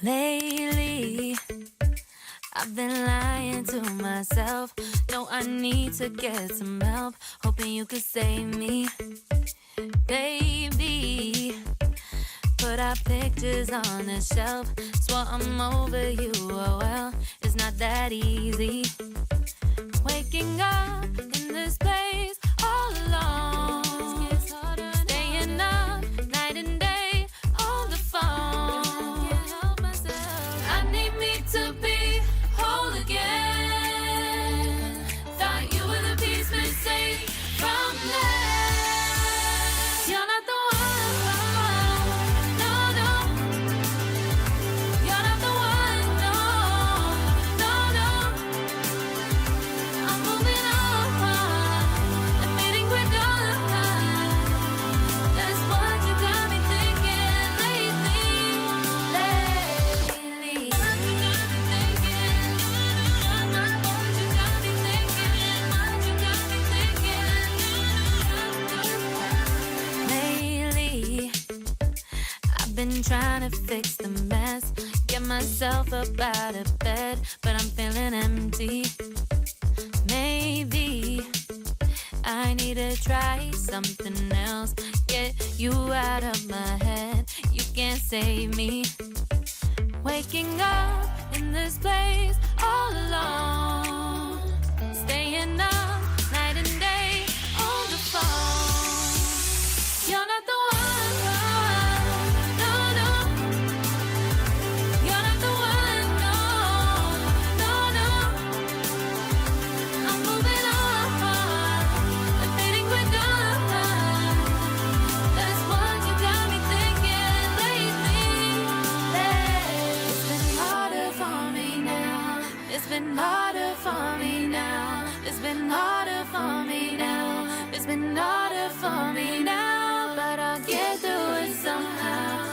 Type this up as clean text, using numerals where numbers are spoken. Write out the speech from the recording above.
Lately, I've been lying to myself. No, I need to get some help. Hoping you could save me, baby. Put our pictures on the shelf. Swore I'm over you, oh well, it's not that easy. Waking up in this place all alone. Staying up night and day on the phone. I need me to be whole again. Thought you were the piece missing from that. You're not the been trying to fix the mess, get myself up out of bed, but I'm feeling empty. Maybe I need to try something else, get you out of my head. You can't save me. Waking up in this place all alone, staying up night and day on the phone. You're not the one. It's been harder for me now. It's been harder for me now. It's been harder for me now. But I'll get through it somehow.